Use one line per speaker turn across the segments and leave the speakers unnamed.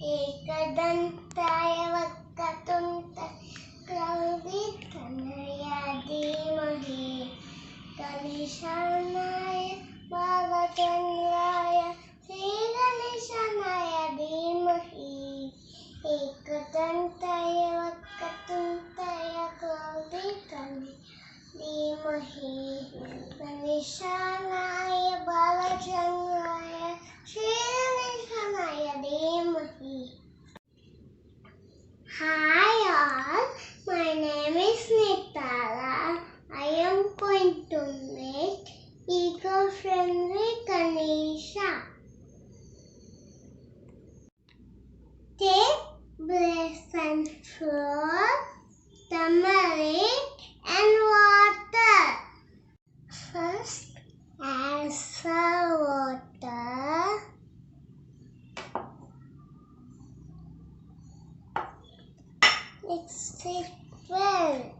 एकदन्ताय वक्रतुण्डाय क्लौदितनया धीमहि गणेशाय बालचन्द्राय श्रीगणेशाय धीमहि एकदन्ताय वक्रतुण्डाय क्लौदितनया धीमहि गणेशाय बालचन्द्राय श्रीगणेशाय धीमहि. Hi all, my name is Nitara. I am going to make eco-friendly Ganesha. Take besan flour, turmeric and water. First, add some water. Mix it well.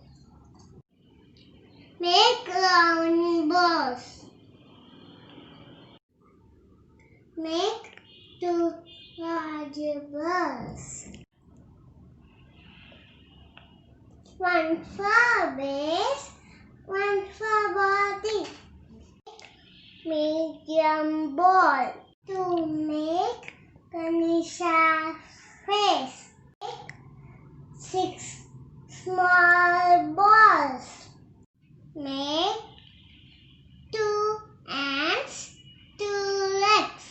Make round balls. Make 2 large balls. One for base, one for body. Medium ball to make Ganesha's face. 6 small balls. Make 2 hands, 2 legs,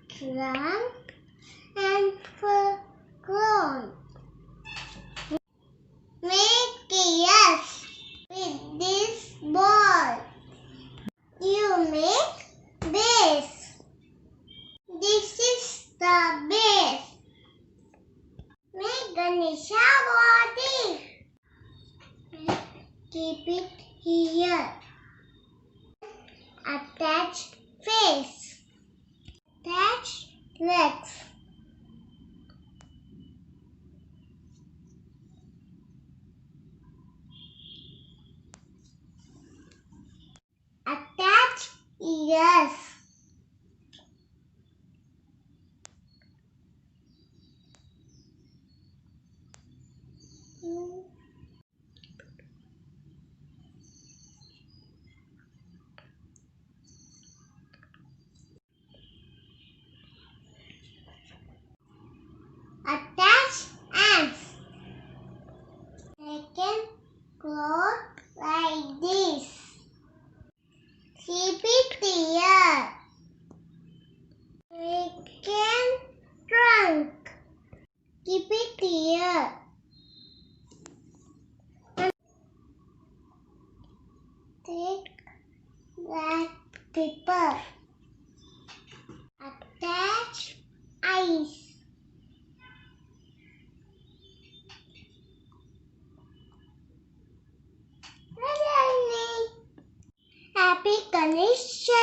trunk and full grown. Make ears with this ball. You make base. This is the base. Make Ganesha body. Keep it here. Attach face. Attach legs. Attach ears. Attach hands. Second cloth like this. Keep it here. Second trunk. Keep it here. Take black paper. Attach eyes. Happy Ganesha